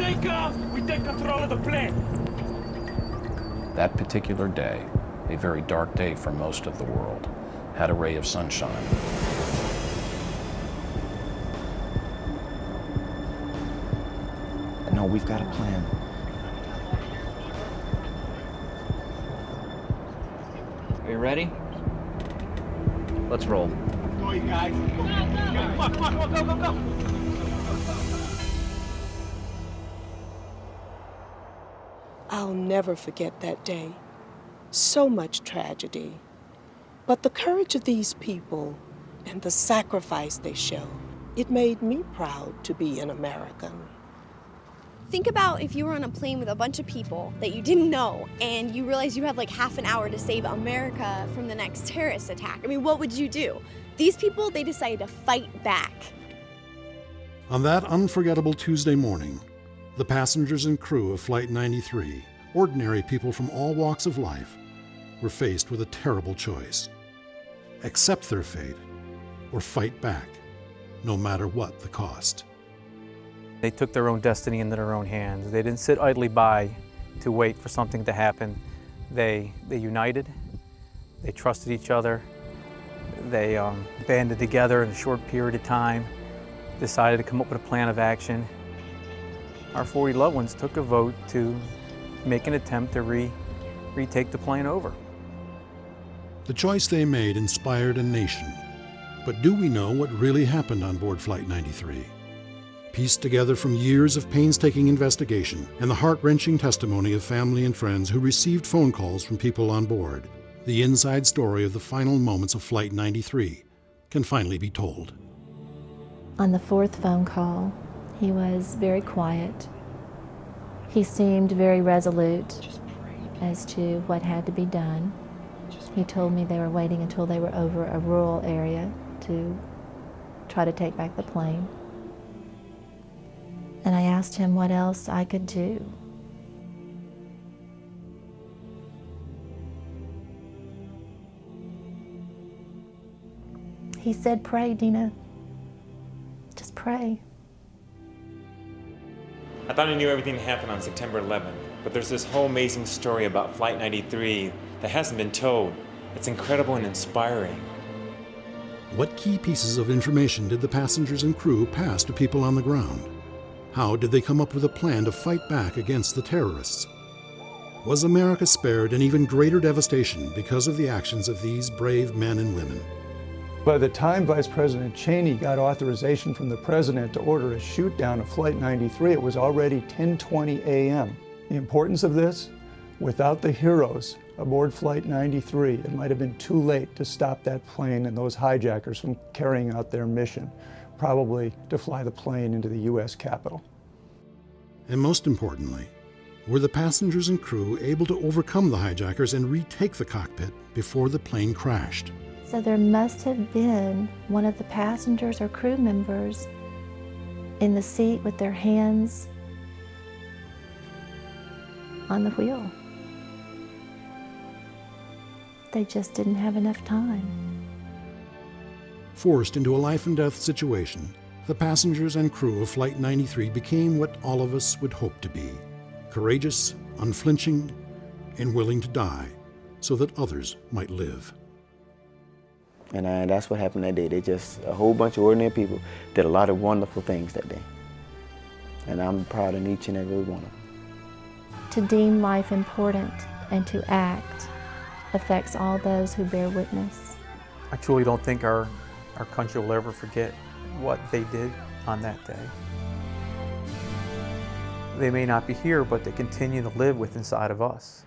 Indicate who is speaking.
Speaker 1: take off, we take control of the plane.
Speaker 2: That particular day, a very dark day for most of the world, had a ray of sunshine.
Speaker 3: No, we've got a plan.
Speaker 4: Are you ready? Let's roll.
Speaker 1: Go, you guys. Come on, go.
Speaker 5: I'll never forget that day. So much tragedy. But the courage of these people and the sacrifice they show, it made me proud to be an American.
Speaker 6: Think about if you were on a plane with a bunch of people that you didn't know and you realized you had like half an hour to save America from the next terrorist attack. I mean, what would you do? These people, they decided to fight back.
Speaker 7: On that unforgettable Tuesday morning, the passengers and crew of Flight 93, ordinary people from all walks of life, were faced with a terrible choice. Accept their fate or fight back, no matter what the cost.
Speaker 8: They took their own destiny into their own hands. They didn't sit idly by to wait for something to happen. They united, they trusted each other, they banded together in a short period of time, decided to come up with a plan of action. Our 40 loved ones took a vote to make an attempt to retake the plane over.
Speaker 7: The choice they made inspired a nation. But do we know what really happened on board Flight 93? Pieced together from years of painstaking investigation and the heart-wrenching testimony of family and friends who received phone calls from people on board, the inside story of the final moments of Flight 93 can finally be told.
Speaker 9: On the fourth phone call, he was very quiet. He seemed very resolute as to what had to be done. He told me they were waiting until they were over a rural area to try to take back the plane. And I asked him what else I could do. He said, "Pray, Dina. Just pray."
Speaker 10: I thought I knew everything that happened on September 11th, but there's this whole amazing story about Flight 93 that hasn't been told. It's incredible and inspiring.
Speaker 7: What key pieces of information did the passengers and crew pass to people on the ground? How did they come up with a plan to fight back against the terrorists? Was America spared an even greater devastation because of the actions of these brave men and women?
Speaker 11: By the time Vice President Cheney got authorization from the President to order a shoot down of Flight 93, it was already 10:20 a.m. The importance of this? Without the heroes aboard Flight 93, it might have been too late to stop that plane and those hijackers from carrying out their mission, probably to fly the plane into the U.S. Capitol.
Speaker 7: And most importantly, were the passengers and crew able to overcome the hijackers and retake the cockpit before the plane crashed?
Speaker 9: So there must have been one of the passengers or crew members in the seat with their hands on the wheel. They just didn't have enough time.
Speaker 7: Forced into a life-and-death situation, the passengers and crew of Flight 93 became what all of us would hope to be: courageous, unflinching, and willing to die so that others might live.
Speaker 3: And that's what happened that day. They just, a whole bunch of ordinary people did a lot of wonderful things that day. And I'm proud of each and every one of them.
Speaker 9: To deem life important and to act affects all those who bear witness.
Speaker 8: I truly don't think our country will ever forget what they did on that day. They may not be here, but they continue to live with inside of us.